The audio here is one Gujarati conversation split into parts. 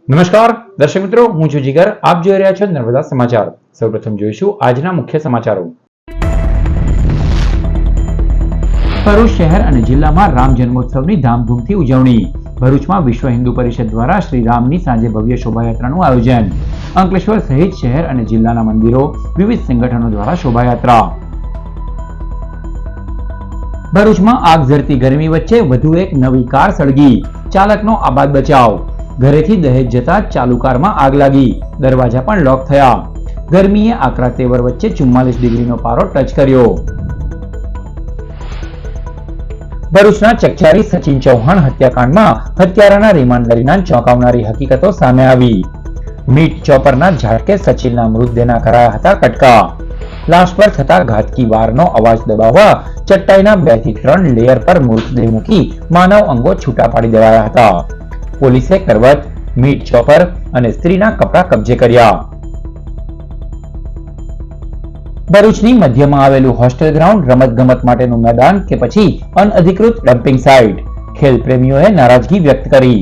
નમસ્કાર દર્શક મિત્રો, હું છું જીગર. આપ જોઈ રહ્યા છો નર્મદા સમાચાર. સૌપ્રથમ જોઈશું આજના મુખ્ય સમાચારો. ભરૂચ શહેર અને જિલ્લામાં રામ જન્મોત્સવની ધામધૂમથી ઉજવણી. ભરૂચમાં વિશ્વ હિન્દુ પરિષદ દ્વારા શ્રી રામની સાંજે ભવ્ય શોભાયાત્રાનું આયોજન. અંકલેશ્વર સહિત શહેર અને જિલ્લાના મંદિરો, વિવિધ સંગઠનો દ્વારા શોભાયાત્રા. ભરૂચમાં આગ ઝરતી ગરમી વચ્ચે વધુ એક નવી કાર સળગી. ચાલકનો આબાદ બચાવ. ઘરેથી દહેજ જતા ચાલુ કારમાં આગ લાગી. દરવાજા પણ લોક થયા. ગરમીએ આકરા તેવર વચ્ચે 44 ડિગ્રીનો પારો ટચ કર્યો. ભરૂચના ચકચારી સચિન ચૌહાણ હત્યાકાંડમાં હત્યારાના રિમાન્ડ દરમિયાન ચોંકાવનારી હકીકતો સામે આવી. મીટ ચોપરના ઝાટકે સચિનના મૃતદેહના કરાયા હતા કટકા. લાશ પર થતા ઘાતકી વારનો અવાજ દબાવવા ચટ્ટાઈના 2 થી 3 લેયર પર મૃતદેહ મૂકી માનવ અંગો છૂટા પાડી દેવાયા હતા. પોલીસે કરવત, મીટ ચોપર અને સ્ત્રીના કપડા કબજે કર્યા. ભરૂચની મધ્યમાં આવેલું હોસ્ટેલ ગ્રાઉન્ડ રમતગમત માટેનું મેદાન કે પછી અનઅધિકૃત ડમ્પિંગ સાઇટ? ખેલ પ્રેમીઓએ નારાજગી વ્યક્ત કરી.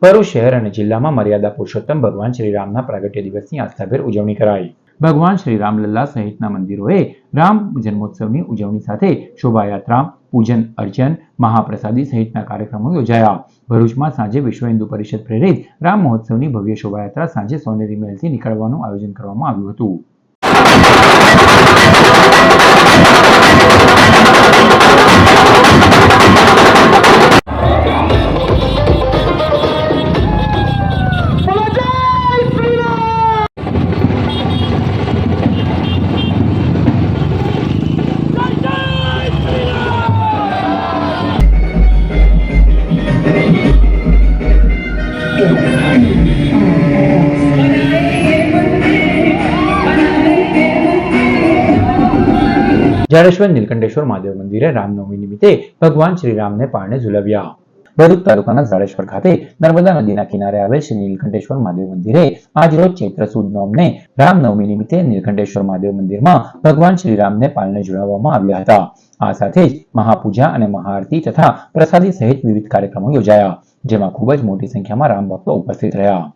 ભરૂચ શહેર અને જિલ્લામાં મર્યાદા પુરુષોત્તમ ભગવાન શ્રી રામના પ્રાગટ્ય દિવસની આસ્થાભેર ઉજવણી કરાઈ. ભગવાન શ્રી રામલલ્લા સહિતના મંદિરોએ રામ જન્મોત્સવની ઉજવણી સાથે શોભાયાત્રા, પૂજન અર્ચન, મહાપ્રસાદી સહિતના કાર્યક્રમો યોજાયા. ભરૂચમાં સાંજે વિશ્વ હિન્દુ પરિષદ પ્રેરિત રામ મહોત્સવની ભવ્ય શોભાયાત્રા સાંજે સોનેરી મહેલથી નીકળવાનું આયોજન કરવામાં આવ્યું હતું. જાડેશ્વર નીલકંઠેશ્વર મહાદેવ મંદિરે રામનવમી નિમિત્તે ભગવાન શ્રી રામને પારણે ઝુલાવ્યા. ભરૂચ તાલુકાના જાડેશ્વર ખાતે નર્મદા નદીના કિનારે આવેલ શ્રી નીલકંઠેશ્વર મહાદેવ મંદિરે આજરોજ ચૈત્ર સુદ નોમને રામનવમી નિમિત્તે નીલકંઠેશ્વર મહાદેવ મંદિરમાં ભગવાન શ્રી રામને પારણે ઝુલાવવામાં આવ્યા હતા. આ સાથે જ મહાપૂજા અને મહાઆરતી તથા પ્રસાદી સહિત વિવિધ કાર્યક્રમો યોજાયા, જેમાં ખૂબ જ મોટી સંખ્યામાં રામ ભક્તો ઉપસ્થિત રહ્યા.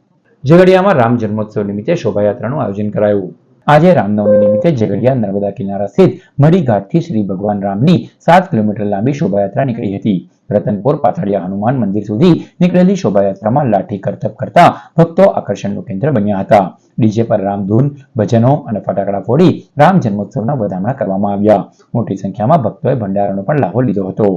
ઝઘડિયામાં રામ જન્મોત્સવ નિમિત્તે શોભાયાત્રાનું આયોજન કરાયું. આજે રામનવમી નિમિત્તે ઝઘડિયા નર્મદા કિનારા સ્થિત મઢી ઘાટથી શ્રી ભગવાન રામની 7 કિલોમીટર લાંબી શોભાયાત્રા નીકળી હતી. રતનપુર પાથડિયા હનુમાન મંદિર સુધી નીકળેલી શોભાયાત્રામાં લાઠી કરતબ કરતા ભક્તો આકર્ષણનું કેન્દ્ર બન્યા હતા. ડીજે પર રામધૂન, ભજનો અને ફટાકડા ફોડી રામ જન્મોત્સવના વધામણા કરવામાં આવ્યા. મોટી સંખ્યામાં ભક્તોએ ભંડારાનો પણ લાભો લીધો હતો.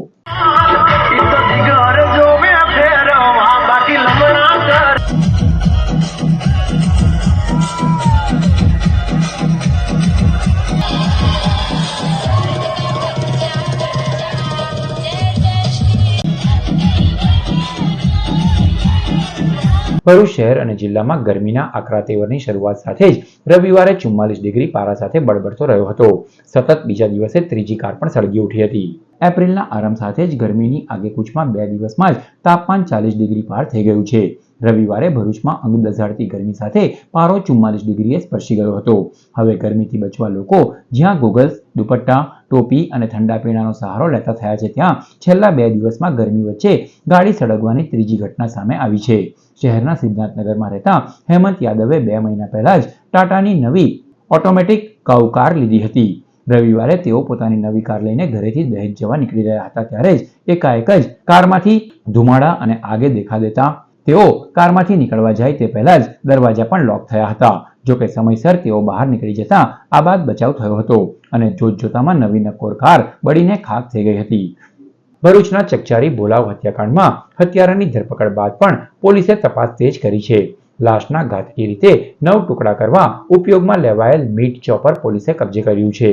ભરૂચ શહેર અને જિલ્લામાં ગરમીના આકરા તેવરની શરૂઆત સાથે જ રવિવારે 44 ડિગ્રી પારા સાથે બળબડતો રહ્યો હતો. સતત બીજા દિવસે ત્રીજી કાર પણ સળગી ઉઠી હતી. એપ્રિલના આરંભ સાથે જ ગરમીની આગેકૂચમાં 2 દિવસમાં જ તાપમાન 40 ડિગ્રી પાર થઈ ગયું છે. રવિવારે ભરૂચમાં અંગ દઝાડતી ગરમી સાથે પારો 44 ડિગ્રીએ સ્પર્શી ગયો હતો. હવે ગરમીથી બચવા લોકો જ્યાં ગોગલ્સ, દુપટ્ટા, ટોપી અને ઠંડા પીણાનો સહારો લેતા થયા છે, ત્યાં છેલ્લા 2 દિવસમાં ગરમી વચ્ચે ગાડી સળગવાની ત્રીજી ઘટના સામે આવી છે. શહેરના સિદ્ધાર્થનગરમાં રહેતા હેમંત યાદવે 2 મહિના પહેલા જ ટાટાની નવી ઓટોમેટિક કાઉ કાર લીધી હતી. રવિવારે તેઓ પોતાની નવી કાર લઈને ઘરેથી દહેજ જવા નીકળી રહ્યા હતા, ત્યારે જ એકાએક જ કારમાંથી ધુમાડા અને આગે દેખા દેતા તેઓ કારમાંથી નીકળવા જાય તે પહેલા જ દરવાજા પણ લોક થયા હતા. જોકે સમયસર તેઓ બહાર નીકળી જતા આબાદ બચાવ થયો હતો અને જોતજોતામાં નવી નકોર કાર બળીને ખાખ થઈ ગઈ હતી. ભરૂચના ચકચારી બોલાવ હત્યાકાંડમાં હત્યારાની ધરપકડ બાદ પણ પોલીસે તપાસ તેજ કરી છે. લાશના ઘાતકી રીતે 9 ટુકડા કરવા ઉપયોગમાં લેવાયેલ મીટ ચોપર પોલીસે કબજે કર્યું છે.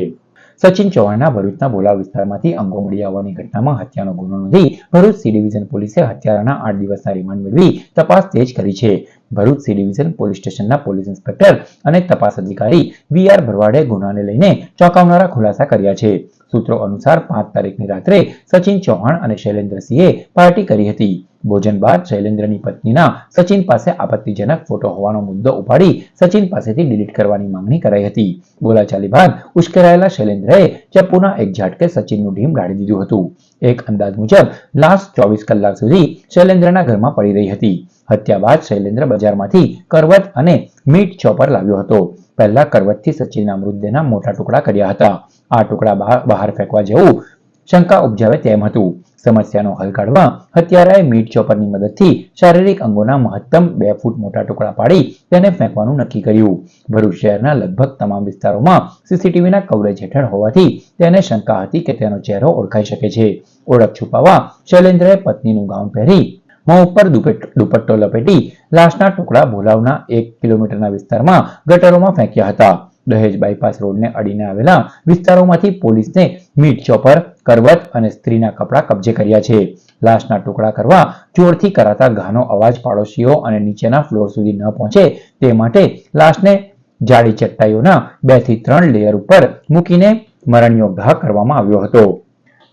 સચિન ચૌહાણના ભરૂચના બોલાવ વિસ્તારમાંથી અંગો મળી આવવાની ઘટનામાં હત્યાનો ગુનો નોંધી ભરૂચ સી ડિવિઝન પોલીસે હત્યારાના 8 દિવસના રિમાન્ડ મેળવી તપાસ તેજ કરી છે. ભરૂચ સી ડિવિઝન પોલીસ સ્ટેશનના પોલીસ ઇન્સ્પેક્ટર અને તપાસ અધિકારી VR ભરવાડે ગુનાને લઈને ચોંકાવનારા ખુલાસા કર્યા છે. સૂત્રો અનુસાર 5 તારીખની રાત્રે સચિન ચૌહાણ અને શૈલેન્દ્રસિંહે પાર્ટી કરી હતી. ભોજન બાદ શૈલેન્દ્રની પત્નીના સચિન પાસે આપત્તિજનક ફોટો હોવાનો મુદ્દો ઉપાડી સચિન પાસેથી ડિલીટ કરવાની માંગણી કરાઈ હતી. બોલાચાલી બાદ ઉશ્કેરાયેલા શૈલેન્દ્રએ ચપ્પુના એક ઝાટકે સચિનનું ઢીમ ઢાળી દીધું હતું. એક અંદાજ મુજબ લાશ 24 કલાક સુધી શૈલેન્દ્રના ઘરમાં પડી રહી હતી. હત્યા બાદ શૈલેન્દ્ર બજારમાંથી કરવત અને મીટ ચોપર લાવ્યો હતો. પહેલા કરવતથી સચિનના મૃતદેહના મોટા ટુકડા કર્યા હતા. આ ટુકડા બહાર ફેંકવા જેવું શંકા ઉપજાવે તેમ હતું. સમસ્યાનો હલ કાઢવા હત્યારાએ મીટ ચોપરની મદદથી શારીરિક અંગોના મહત્તમ 2 ફૂટ મોટા ટુકડા પાડી તેને ફેંકવાનું નક્કી કર્યું. ભરૂચ શહેરના લગભગ તમામ વિસ્તારોમાં સીસીટીવીના કવરેજ હેઠળ હોવાથી તેને શંકા હતી કે તેનો ચહેરો ઓળખાઈ શકે છે. ઓળખ છુપાવવા શૈલેન્દ્રએ પત્નીનું ગાઉન પહેરી મોં ઉપર દુપટ્ટો લપેટી લાશના ટુકડા ભોલાવના 1 કિલોમીટરના વિસ્તારમાં ગટરોમાં ફેંક્યા હતા. દહેજ બાયપાસ રોડને અડીને આવેલા વિસ્તારોમાંથી પોલીસને મીટ ચોપર, કરવત અને સ્ત્રીના કપડા કબજે કર્યા છે. લાશના ટુકડા કરવા જોરથી કરાતા ઘાનો અવાજ પાડોશીઓ અને નીચેના ફ્લોર સુધી ન પહોંચે તે માટે લાશને જાડી ચટ્ટાઈઓના 2 થી 3 લેયર ઉપર મૂકીને મરણિયો ઘા કરવામાં આવ્યો હતો,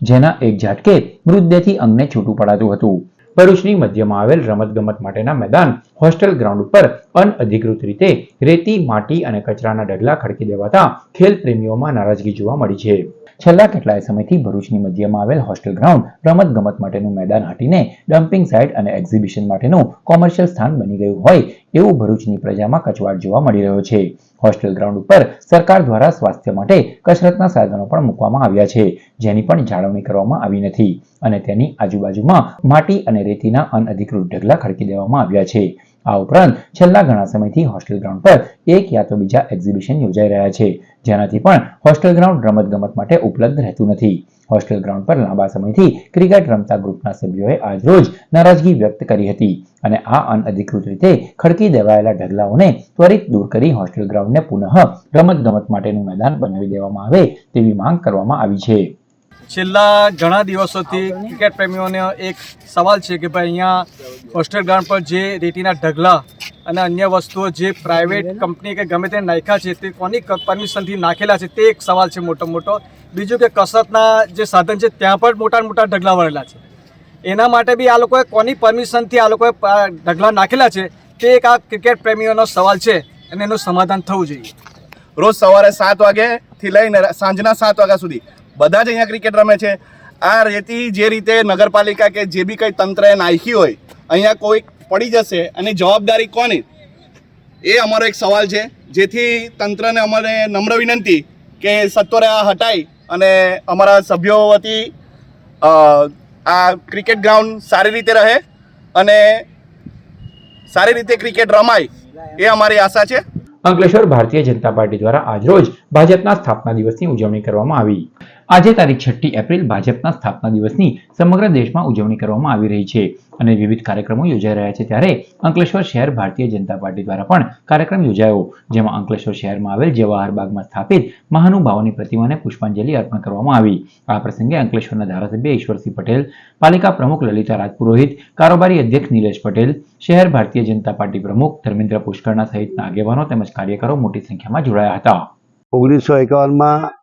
જેના એક ઝાટકે મૃતદેહથી અંગને છૂટું પડાતું હતું. ભરૂચની મધ્યમાં આવેલ રમતગમત માટેના મેદાન હોસ્ટેલ ગ્રાઉન્ડ ઉપર અનઅધિકૃત રીતે રેતી, માટી અને કચરાના ઢગલા ખડકી દેવાતા ખેલ પ્રેમીઓમાં નારાજગી જોવા મળી છે. છેલ્લા કેટલાય સમયથી ભરૂચની મધ્યમાં આવેલ હોસ્ટેલ ગ્રાઉન્ડ રમતગમત માટેનું મેદાન હટીને ડમ્પિંગ સાઇટ અને એક્ઝિબિશન માટેનું કોમર્શિયલ સ્થાન બની ગયું હોય એવું ભરૂચની પ્રજામાં કચવાટ જોવા મળી રહ્યો છે. હોસ્ટેલ ગ્રાઉન્ડ ઉપર સરકાર દ્વારા સ્વાસ્થ્ય માટે કસરતના સાધનો પણ મૂકવામાં આવ્યા છે, જેની પણ જાળવણી કરવામાં આવી નથી અને તેની આજુબાજુમાં માટી અને રેતીના અનઅધિકૃત ઢગલા ખડકી દેવામાં આવ્યા છે. આ ઉપરાંત છેલ્લા ઘણા સમયથી હોસ્ટેલ ગ્રાઉન્ડ પર એક યા તો બીજા એક્ઝિબિશન યોજાઈ રહ્યા છે, જેનાથી પણ હોસ્ટેલ ગ્રાઉન્ડ રમતગમત માટે ઉપલબ્ધ રહેતું નથી. હોસ્ટેલ ગ્રાઉન્ડ પર લાંબા સમયથી ક્રિકેટ રમતા ગ્રુપના સભ્યોએ આજરોજ નારાજગી વ્યક્ત કરી હતી અને આ અનઅધિકૃત રીતે ખડકી દેવાયેલા ઢગલાઓને ત્વરિત દૂર કરી હોસ્ટેલ ગ્રાઉન્ડને પુનઃ રમતગમત માટેનું મેદાન બનાવી દેવામાં આવે તેવી માંગ કરવામાં આવી છે. છેલ્લા ઘણા દિવસોથી ક્રિકેટ પ્રેમીઓને એક સવાલ છે કે ભાઈ અહીંયા હોસ્ટેલ ગ્રાઉન્ડ પર જે રેતીના ઢગલા અને અન્ય વસ્તુઓ જે પ્રાઇવેટ કંપની કે ગમે તે નાખ્યા છે તે કોની પરમિશનથી નાખેલા છે તે એક સવાલ છે મોટો. બીજું કે કસરતના જે સાધન છે ત્યાં પણ મોટા ઢગલા વળેલા છે. એના માટે બી આ લોકોએ કોની પરમિશનથી આ લોકોએ ઢગલા નાખેલા છે તે એક આ ક્રિકેટ પ્રેમીઓનો સવાલ છે અને એનું સમાધાન થવું જોઈએ. રોજ સવારે 7 વાગ્યાથી લઈને સાંજના 7 વાગ્યા સુધી બધા જ અહીંયા ક્રિકેટ રમે છે. આ રેતી જે રીતે નગરપાલિકા કે જે બી કંઈ તંત્રએ નાખી હોય અહીંયા કોઈ પડી જશે અને જવાબદારી કોની, એ અમારો એક સવાલ છે. જેથી તંત્રને અમારે નમ્ર વિનંતી કે સત્વરે આ હટાઈ અને અમારા સભ્યો વતી આ ક્રિકેટ ગ્રાઉન્ડ સારી રીતે રહે અને સારી રીતે ક્રિકેટ રમાય એ અમારી આશા છે. અંકલેશ્વર ભારતીય જનતા પાર્ટી દ્વારા આજરોજ ભાજપના સ્થાપના દિવસની ઉજવણી કરવામાં આવી. આજે તારીખ 6 એપ્રિલ ભાજપના સ્થાપના દિવસની સમગ્ર દેશમાં ઉજવણી કરવામાં આવી રહી છે અને વિવિધ કાર્યક્રમો યોજાઈ રહ્યા છે. ત્યારે અંકલેશ્વર શહેર ભારતીય જનતા પાર્ટી દ્વારા પણ કાર્યક્રમ યોજાયો, જેમાં અંકલેશ્વર શહેરમાં આવેલ જવાહર બાગમાં સ્થાપિત મહાનુભાવોની પ્રતિમાને પુષ્પાંજલિ અર્પણ કરવામાં આવી. આ પ્રસંગે અંકલેશ્વરના ધારાસભ્ય ઈશ્વરસિંહ પટેલ, પાલિકા પ્રમુખ લલિતા રાજપુરોહિત, કારોબારી અધ્યક્ષ નિલેશ પટેલ, શહેર ભારતીય જનતા પાર્ટી પ્રમુખ ધર્મેન્દ્ર પુષ્કરના સહિતના આગેવાનો તેમજ કાર્યકરો મોટી સંખ્યામાં જોડાયા હતા. 1951માં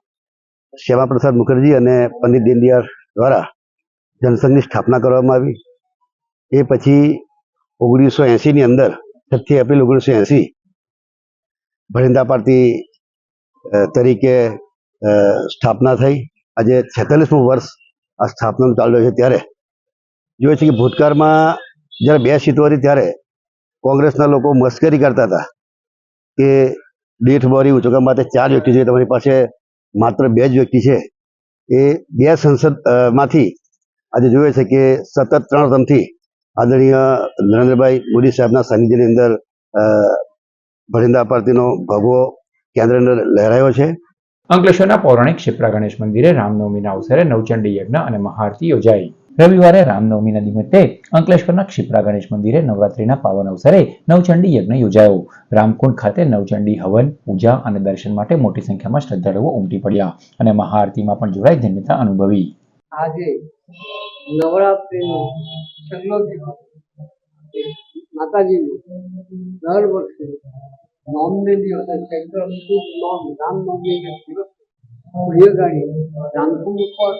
શ્યામાપ્રસાદ મુખર્જી અને પંડિત દીનદયાળ દ્વારા જનસંઘની સ્થાપના કરવામાં આવી. એ પછી 1980ની અંદર 6 એપ્રિલ 1980 ભરિંદા પાર્ટી તરીકે સ્થાપના થઈ. આજે 46મું વર્ષ આ સ્થાપનાનું ચાલી રહ્યું છે. ત્યારે જોઈએ છે કે ભૂતકાળમાં જ્યારે 2 સીટો હતી ત્યારે કોંગ્રેસના લોકો મસ્કરી કરતા હતા કે દીઠ બોરી ઉચકવા માટે 4 વ્યક્તિ છે, તમારી પાસે માત્ર 2 જ વ્યક્તિ છે. એ 2 સંસદમાંથી આજે જોઈએ છે કે સતત 3 ટર્મથી આદરણીય નરેન્દ્રભાઈ મોદી સાહેબના સાનિધ્યની અંદર ભરિંદા પાર્ટીનો ભગવો કેન્દ્રની અંદર લહેરાયો છે. અંકલેશ્વરના પૌરાણિક ક્ષિપ્રા ગણેશ મંદિરે રામનવમીના અવસરે નવચંડી યજ્ઞ અને મહાઆરતી યોજાઈ. રવિવારે રામનવમીના નિમિત્તે અંકલેશ્વરના ક્ષિપ્રા ગણેશ મંદિરે નવરાત્રીના પાવન અવસરે નવચંડી યજ્ઞ યોજાયો. રામકુંડ ખાતે નવચંડી હવન, પૂજા અને દર્શન માટે મોટી સંખ્યામાં શ્રદ્ધાળુઓ ઉમટી પડ્યા અને મહાઆરતીમાં પણ જોડાઈ ધન્યતા અનુભવી. આજે નવરાત્રિનો છેલ્લો દિવસ માતાજીનું દર વર્ષે નોમને દિવસે ચૈત્ર સુદ નોમ રામનવમીના દિવસે ઘોડીગાડી રામકુંડ ઉપર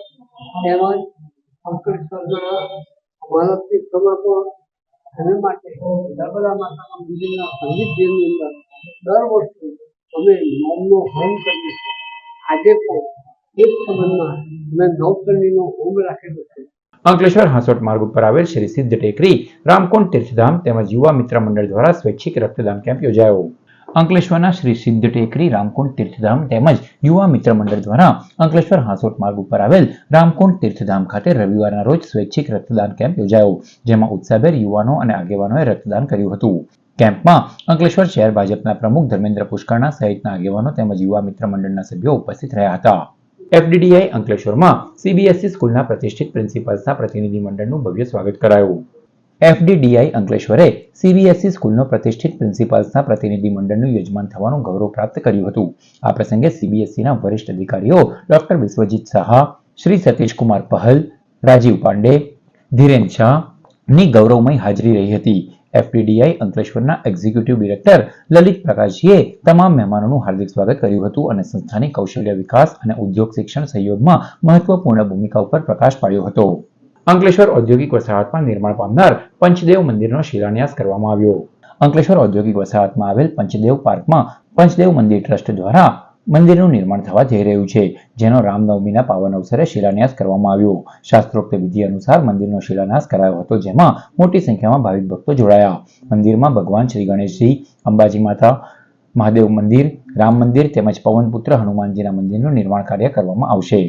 તેમજ અંકલેશ્વરના માનવથી સમર્પણ અને માટે નર્મદા માતાના મંદિરના સાનિધ્યની અંદર દર વર્ષે અમે નોમનો હોમ કરીએ છીએ. આજે પણ એક સંબંધમાં અમે નવકર્ણીનો હોમ રાખેલો છે. અંકલેશ્વર હાંસોટ માર્ગ ઉપર આવેલ શ્રી સિદ્ધ ટેકરી રામકુંડ તીર્થધામ તેમજ યુવા મિત્ર મંડળ દ્વારા સ્વૈચ્છિક રક્તદાન કેમ્પ યોજાયો. અંકલેશ્વરના શ્રી સિદ્ધ ટેકરી રામકુંડ તીર્થધામ તેમજ યુવા મિત્ર મંડળ દ્વારા અંકલેશ્વર હાંસોટ માર્ગ ઉપર આવેલ રામકુંડ તીર્થધામ ખાતે રવિવારના રોજ સ્વૈચ્છિક રક્તદાન કેમ્પ યોજાયો, જેમાં ઉત્સાહભેર યુવાનો અને આગેવાનોએ રક્તદાન કર્યું હતું. કેમ્પમાં અંકલેશ્વર શહેર ભાજપના પ્રમુખ ધર્મેન્દ્ર પુષ્કરણા સહિતના આગેવાનો તેમજ યુવા મિત્ર મંડળના સભ્યો ઉપસ્થિત રહ્યા હતા. એફડીડીઆઈ અંકલેશ્વરમાં સીબીએસઈ સ્કૂલના પ્રતિષ્ઠિત પ્રિન્સિપાલ્સના પ્રતિનિધિ મંડળનું ભવ્ય સ્વાગત કરાયું. એફડીડીઆઈ અંકલેશ્વરે સીબીએસઈ સ્કૂલનો પ્રતિષ્ઠિત પ્રિન્સિપાલ્સના પ્રતિનિધિ મંડળનું યજમાન થવાનું ગૌરવ પ્રાપ્ત કર્યું હતું. આ પ્રસંગે સીબીએસઈના વરિષ્ઠ અધિકારીઓ ડોક્ટર વિશ્વજીત શાહ, શ્રી સતીશકુમાર પહલ, રાજીવ પાંડે, ધીરેન શાહની ગૌરવમય હાજરી રહી હતી. એફડીડીઆઈ અંકલેશ્વરના એક્ઝિક્યુટિવ ડિરેક્ટર લલિત પ્રકાશજીએ તમામ મહેમાનોનું હાર્દિક સ્વાગત કર્યું હતું અને સંસ્થાની કૌશલ્ય વિકાસ અને ઉદ્યોગ શિક્ષણ સહયોગમાં મહત્વપૂર્ણ ભૂમિકા ઉપર પ્રકાશ પાડ્યો હતો. અંકલેશ્વર ઔદ્યોગિક વસાહતમાં નિર્માણ પામનાર પંચદેવ મંદિરનો શિલાન્યાસ કરવામાં આવ્યો. અંકલેશ્વર ઔદ્યોગિક વસાહતમાં આવેલ પંચદેવ પાર્કમાં પંચદેવ મંદિર ટ્રસ્ટ દ્વારા મંદિરનું નિર્માણ થવા જઈ રહ્યું છે, જેનો રામનવમીના પાવન અવસરે શિલાન્યાસ કરવામાં આવ્યો. શાસ્ત્રોક્ત વિધિ અનુસાર મંદિરનો શિલાન્યાસ કરાયો હતો, જેમાં મોટી સંખ્યામાં ભાવિક ભક્તો જોડાયા. મંદિરમાં ભગવાન શ્રી ગણેશજી, અંબાજી માતા, મહાદેવ મંદિર, રામ મંદિર તેમજ પવનપુત્ર હનુમાનજીના મંદિરનું નિર્માણ કાર્ય કરવામાં આવશે.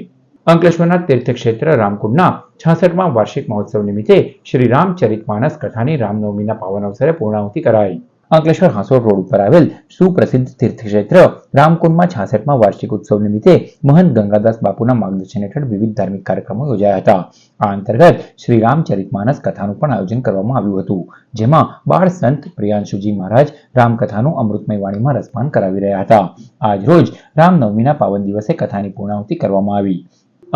અંકલેશ્વરના તીર્થક્ષેત્ર રામકુંડના 66મા વાર્ષિક મહોત્સવ નિમિત્તે શ્રી રામચરિતમાનસ કથાની રામનવમીના પાવન અવસરે પૂર્ણાહુતિ કરાઈ. અંકલેશ્વર હાંસોટ રોડ ઉપર આવેલ સુપ્રસિદ્ધ તીર્થક્ષેત્ર રામકુંડમાં 66મા વાર્ષિક ઉત્સવ નિમિત્તે મહંત ગંગાદાસ બાપુના માર્ગદર્શન હેઠળ વિવિધ ધાર્મિક કાર્યક્રમો યોજાયા હતા. આ અંતર્ગત શ્રી રામચરિતમાનસ કથાનું પણ આયોજન કરવામાં આવ્યું હતું, જેમાં બાળ સંત પ્રિયાંશુજી મહારાજ રામકથાનું અમૃતમય વાણીમાં રસપાન કરાવી રહ્યા હતા. આજ રોજ રામનવમીના પાવન દિવસે કથાની પૂર્ણાહુતિ કરવામાં આવી.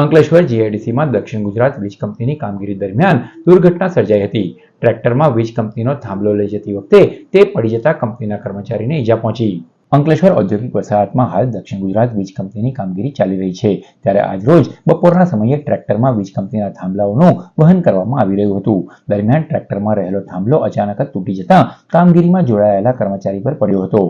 અંકલેશ્વર જીઆઈડીસીમાં દક્ષિણ ગુજરાત વીજ કંપનીની કામગીરી દરમિયાન દુર્ઘટના સર્જાઈ હતી. ટ્રેક્ટરમાં વીજ કંપનીનો થાંભલો લઈ જતી વખતે તે પડી જતા કંપનીના કર્મચારીને ઈજા પહોંચી. અંકલેશ્વર ઔદ્યોગિક વસાહતમાં હાલ દક્ષિણ ગુજરાત વીજ કંપનીની કામગીરી ચાલી રહી છે, ત્યારે આજરોજ બપોરના સમયે ટ્રેક્ટરમાં વીજ કંપનીના થાંભલાઓનું વહન કરવામાં આવી રહ્યું હતું. દરમિયાન ટ્રેક્ટરમાં રહેલો થાંભલો અચાનક જ તૂટી જતા કામગીરીમાં જોડાયેલા કર્મચારી પર પડ્યો હતો,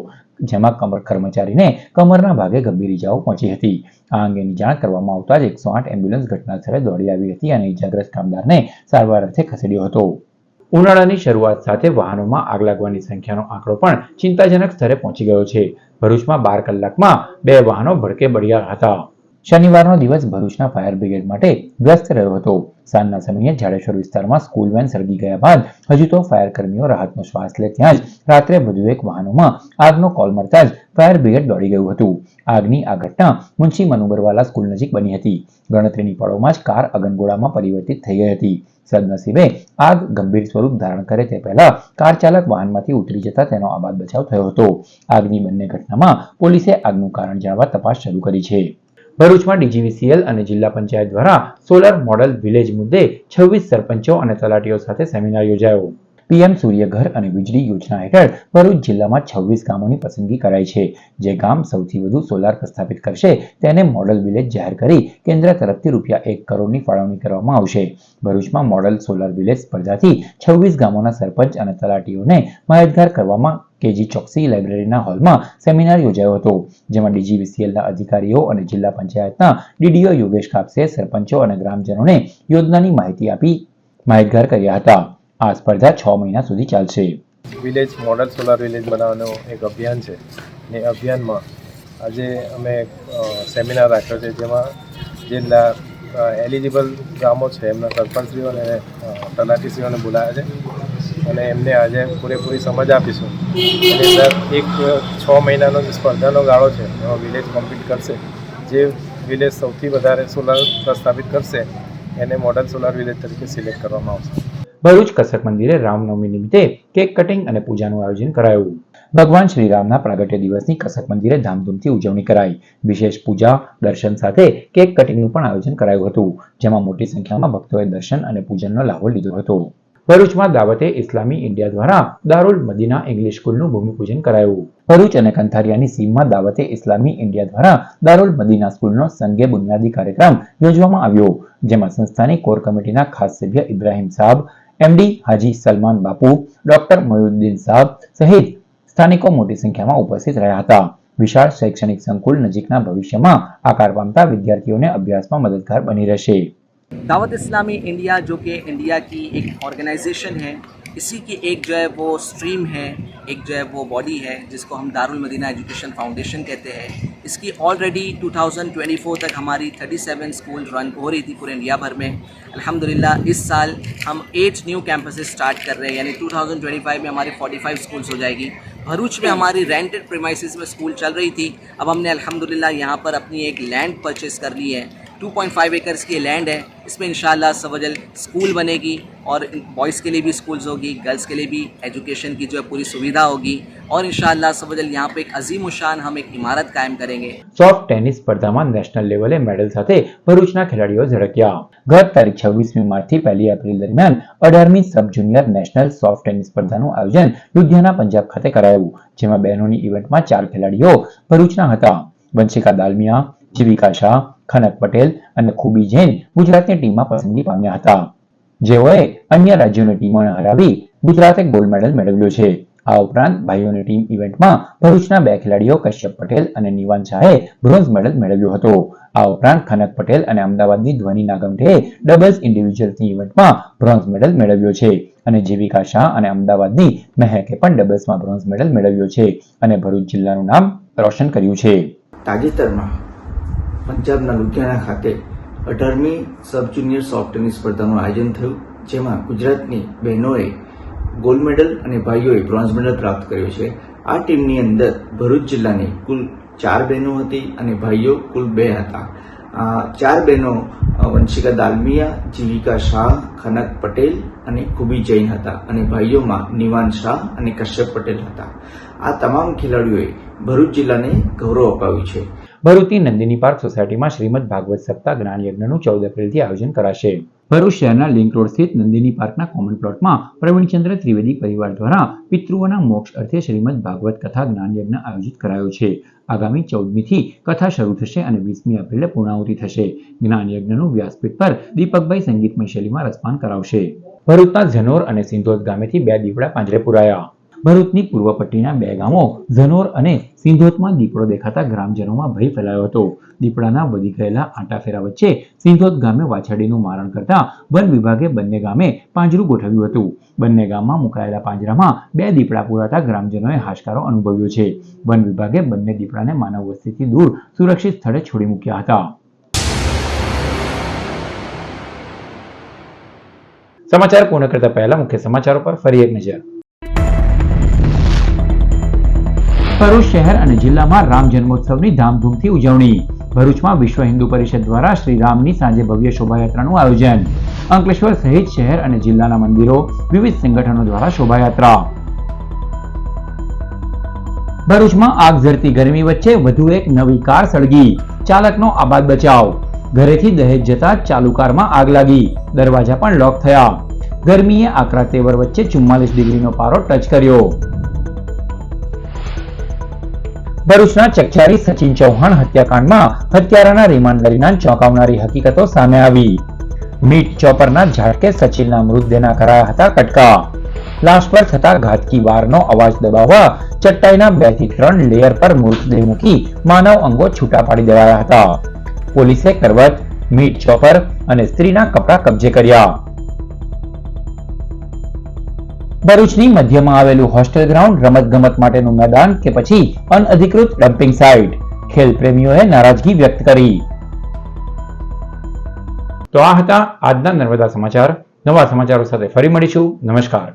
જેમાં કર્મચારીને કમરના ભાગે ગંભીર ઈજાઓ પહોંચી હતી. આ અંગેની જાણ કરવામાં આવતા જ 108 એમ્બ્યુલન્સ ઘટના સ્થળે દોડી આવી હતી અને ઈજાગ્રસ્ત કામદારને સારવાર અર્થે ખસેડ્યો હતો. ઉનાળાની શરૂઆત સાથે વાહનોમાં આગ લાગવાની સંખ્યાનો આંકડો પણ ચિંતાજનક સ્તરે પહોંચી ગયો છે. ભરૂચમાં 12 કલાકમાં 2 વાહનો ભડકે બળ્યા હતા. શનિવારનો દિવસ ભરૂચના ફાયર બ્રિગેડ માટે વ્યસ્ત રહ્યો હતો. સાંજના સમયે જાડેશ્વર વિસ્તારમાં સ્કૂલ વેન સળગી ગયા બાદ હજુ તો ફાયર કર્મીઓ રાહતનો શ્વાસ લે ત્યાં જ રાત્રે વધુ એક વાહનોમાં આગનો કોલ મળતા જ ફાયર બ્રિગેડ દોડી ગયું હતું. આગની આ ઘટના મુનશી મનુબરવાલા સ્કૂલ નજીક બની હતી. ગણતરીની પળોમાં જ કાર અગનગોળામાં પરિવર્તિત થઈ ગઈ હતી. સદનસીબે આગ ગંભીર સ્વરૂપ ધારણ કરે તે પહેલા કાર ચાલક વાહનમાંથી ઉતરી જતા તેનો આબાદ બચાવ થયો હતો. આગની બંને ઘટનામાં પોલીસે આગનું કારણ જાણવા તપાસ શરૂ કરી છે. ભરૂચમાં ડીજીવીસીએલ અને જિલ્લા પંચાયત દ્વારા સોલર મોડલ વિલેજ મુદ્દે 26 સરપંચો અને તલાટીઓ સાથે સેમિનાર યોજાયો. પીએમ સૂર્યઘર અને વીજળી યોજના હેઠળ ભરૂચ જિલ્લામાં 26 ગામોની પસંદગી કરાઈ છે. જે ગામ સૌથી વધુ સોલાર પ્રસ્થાપિત કરશે તેને મોડલ વિલેજ જાહેર કરી કેન્દ્ર તરફથી ₹1 કરોડની ફાળવણી કરવામાં આવશે. ભરૂચમાં મોડલ સોલાર વિલેજ સ્પર્ધાથી 26 ગામોના સરપંચ અને તલાટીઓને માહિતગાર કરવામાં કેજી ચોકસી લાઇબ્રેરીના હોલમાં સેમિનાર યોજાયો હતો, જેમાં ડીજીવીસીએલના અધિકારીઓ અને જિલ્લા પંચાયતના ડીડીઓ યોગેશ કાપસે સરપંચો અને ગ્રામજનોને યોજનાની માહિતી આપી માહિતગાર કર્યા હતા. આ સ્પર્ધા 6 મહિના સુધી ચાલશે. વિલેજ મોડલ સોલાર વિલેજ બનાવવાનું એક અભિયાન છે. એ અભિયાનમાં આજે અમે સેમિનાર રાખ્યો છે, જેમાં જે એલિજિબલ ગામો છે એમના સરપંચશ્રીઓ અને તલાટીશ્રીઓને બોલાવ્યા છે અને એમને આજે પૂરેપૂરી સમજ આપીશું. એની અંદર 6 મહિનાનો જે સ્પર્ધાનો ગાળો છે એમાં વિલેજ કોમ્પિટ કરશે. જે વિલેજ સૌથી વધારે સોલાર પ્રસ્થાપિત કરશે એને મોડલ સોલાર વિલેજ તરીકે સિલેક્ટ કરવામાં આવશે. ભરૂચ કસક મંદિરે રામનવમી નિમિત્તે કેક કટિંગ અને પૂજાનું આયોજન કરાયું. ભગવાન શ્રી રામના પ્રાગટ્ય દિવસની કસક મંદિરે ધામધૂમથી ઉજવણી કરાઈ. વિશેષ પૂજા દર્શન સાથે કેક કટિંગનું પણ આયોજન કરાયું હતું, જેમાં મોટી સંખ્યામાં ભક્તોએ દર્શન અને પૂજનનો લાભો લીધો હતો. ભરૂચમાં દાવતે ઇસ્લામી ઇન્ડિયા દ્વારા દારુલ મદીના ઇંગ્લિશ સ્કૂલનું ભૂમિપૂજન કરાયું. ભરૂચ અને કંથારિયાની સીમમાં દાવતે ઇસ્લામી ઇન્ડિયા દ્વારા દારુલ મદીના સ્કૂલનો સંગે બુનિયાદી કાર્યક્રમ યોજવામાં આવ્યો, જેમાં સંસ્થાની કોર કમિટીના ખાસ સભ્ય ઇબ્રાહીમ સાહેબ, એમડી હાજી સલમાન બાપુ, ડોક્ટર મોયુદ્દીન સાહેબ સહિત સ્થાનિકો મોટી સંખ્યામાં ઉપસ્થિત રહ્યા હતા. વિશાળ શૈક્ષણિક સંકુલ નજીકના ભવિષ્યમાં આકાર પામતા વિદ્યાર્થીઓને અભ્યાસમાં મદદગાર બની રહેશે. दावत इस्लामी इंडिया जो कि इंडिया की एक ऑर्गेनाइजेशन है, इसी की एक जो है वो स्ट्रीम है, एक जो है वो बॉडी है जिसको हम दारुल मदीना एजुकेशन फाउंडेशन कहते हैं. इसकी ऑलरेडी 2024 तक हमारी 37 स्कूल रन हो रही थी पूरे इंडिया भर में. अल्हम्दुलिल्लाह इस साल हम 8 न्यू कैंपसेस स्टार्ट कर रहे हैं, यानी 2025 में हमारे 45 स्कूल्स हो जाएगी. भरूच में हमारी रेंटेड प्रीमाइसेस में स्कूल चल रही थी. अब हमने अल्हम्दुलिल्लाह यहाँ पर अपनी एक लैंड परचेस कर ली है. 2.5 एकर्स की लैंड है. इसमें इंशाअल्लाह सवजल स्कूल बनेगी और बॉयज़ के लिए भी स्कूल्स होगी, गर्ल्स के लिए भी एजुकेशन की जो है पूरी सुविधा होगी और इंशाअल्लाह सवजल यहाँ पे एक अजीम शान हम एक इमारत कायम करेंगे. સોફ્ટ ટેનિસ સ્પર્ધામાં નેશનલ લેવલે મેડલ સાથે ભરૂચના ખેલાડીઓ ઝળક્યા. ગત તારીખ 26મી માર્ચથી 1 એપ્રિલ દરમિયાન 18મી sub junior national soft tennis સ્પર્ધાનું આયોજન લુધિયાના પંજાબ ખાતે કરાયું, જેમાં બહેનોની ઇવેન્ટમાં 4 ખેલાડીઓ ભરૂચના હતા. વંશિકા દાલમિયા, જીવિકા શાહ, ખનક પટેલ અને ખૂબી જૈન ગુજરાતની ટીમમાં પસંદગી પામ્યા હતા, જેઓએ અન્ય રાજ્યોની ટીમોને હરાવી ગુજરાતે ગોલ્ડ મેડલ મેળવ્યો છે. આ ઉપરાંત ભાઈઓની ટીમ ઇવેન્ટમાં ભરૂચના 2 ખેલાડીઓ કશ્યપ પટેલ અને નિવાન શાહે બ્રોન્ઝ મેડલ મેળવ્યો હતો. આ ઉપરાંત ખનક પટેલ અને અમદાવાદની ધ્વની નાગમઠે ડબલ્સ ઇન્ડિવિજ્યુઅલની ઇવેન્ટમાં બ્રોન્ઝ મેડલ મેળવ્યો છે અને જીવિકા શાહ અને અમદાવાદની મહેકે પણ ડબલ્સમાં બ્રોન્ઝ મેડલ મેળવ્યો છે અને ભરૂચ જિલ્લાનું નામ રોશન કર્યું છે. તાજેતરમાં પંજાબના લુધિયાણા ખાતે 18મી સબ જુનિયર સોફ્ટ ટેનિસ સ્પર્ધાનું આયોજન થયું, જેમાં ગુજરાતની બહેનોએ ગોલ્ડ મેડલ અને ભાઈઓએ બ્રોન્ઝ મેડલ પ્રાપ્ત કર્યો છે. આ ટીમની અંદર ભરૂચ જિલ્લાની કુલ 4 બહેનો હતી અને ભાઈઓ કુલ 2 હતા. 4 બહેનો વંશિકા દાલમિયા, જીવિકા શાહ, ખનક પટેલ અને ખૂબી જૈન હતા અને ભાઈઓમાં નિવાન શાહ અને કશ્યપ પટેલ હતા. આ તમામ ખેલાડીઓએ ભરૂચ જિલ્લાને ગૌરવ અપાવ્યું છે. ભરૂચની નંદિની પાર્ક સોસાયટીમાં શ્રીમદ ભાગવત સપ્તાહ જ્ઞાન યજ્ઞનું 14 એપ્રિલથી આયોજન કરાશે. ભરૂચ શહેરના લિંક રોડ સ્થિત નંદિની પાર્કના કોમન પ્લોટમાં પ્રવીણચંદ્ર ત્રિવેદી પરિવાર દ્વારા પિતૃઓના મોક્ષ અર્થે શ્રીમદ ભાગવત કથા જ્ઞાન યજ્ઞ આયોજિત કરાયો છે. આગામી 14મીથી કથા શરૂ થશે અને 20મી એપ્રિલે પૂર્ણાહુતિ થશે. જ્ઞાન યજ્ઞનું વ્યાસપીઠ પર દીપકભાઈ સંગીતમય શૈલીમાં રસપાન કરાવશે. ભરૂચના ઝનોર અને સિંધોદ ગામેથી 2 દીપડા પાંજરે પુરાયા. ભરૂચની પૂર્વ પટ્ટીના 2 ગામો ઝનોર અને સિંધોદમાં દીપડો દેખાતા ગ્રામજનોમાં ભય ફેલાયો હતો. દીપડાના વધી ગયેલા આંટાફેરા વચ્ચે સિંધોદ ગામે વાછરડીનું મારણ કરતા વન વિભાગે બંને ગામે પાંજરું ગોઠવ્યું હતું. બંને ગામમાં મુકાયેલા પાંજરામાં 2 દીપડા પુરાતા ગ્રામજનોએ હાશકારો અનુભવ્યો છે. વન વિભાગે બંને દીપડાને માનવ વસ્તીથી દૂર સુરક્ષિત સ્થળે છોડી મૂક્યા હતા. સમાચાર પૂર્ણ કરતા પહેલા મુખ્ય સમાચારો પર ફરી એક નજર. ભરૂચ શહેર અને જિલ્લામાં રામ જન્મોત્સવની ધામધૂમથી ઉજવણી. ભરૂચમાં વિશ્વ હિન્દુ પરિષદ દ્વારા શ્રી રામની સાંજે ભવ્ય શોભાયાત્રાનું આયોજન. અંકલેશ્વર સહિત શહેર અને જિલ્લાના મંદિરો, વિવિધ સંગઠનો દ્વારા શોભાયાત્રા. ભરૂચમાં આગ ઝરતી ગરમી વચ્ચે વધુ એક નવી કાર સળગી. ચાલકનો આબાદ બચાવ. ઘરેથી દહેજ જતા ચાલુ કારમાં આગ લાગી. દરવાજા પણ લોક થયા. ગરમીએ આકરા તેવર વચ્ચે 44 ડિગ્રીનો પારો ટચ કર્યો. ભરૂચના ચકચારી સચિન ચૌહાણ હત્યાકાંડમાં હત્યારાના રિમાન્ડ દરમિયાન ચોંકાવનારી હકીકતો સામે આવી. મીટ ચોપરના ઝાટકે સચિનના મૃતદેહના કરાયા હતા કટકા. લાશ પર થતા ઘાતકી વારનો અવાજ દબાવવા ચટ્ટાઈના 2 થી 3 લેયર પર મૃતદેહ મૂકી માનવ અંગો છૂટા પાડી દેવાયા હતા. પોલીસે કરવત, મીટ ચોપર અને સ્ત્રીના કપડા કબજે કર્યા. ભરૂચની મધ્યમાં આવેલું હોસ્ટેલ ગ્રાઉન્ડ રમતગમત માટેનું મેદાન કે પછી અનઅધિકૃત ડમ્પિંગ સાઇટ? ખેલ પ્રેમીઓએ નારાજગી વ્યક્ત કરી. તો આ હતા આજના નર્મદા સમાચાર. નવા સમાચારો સાથે ફરી મળીશું. નમસ્કાર.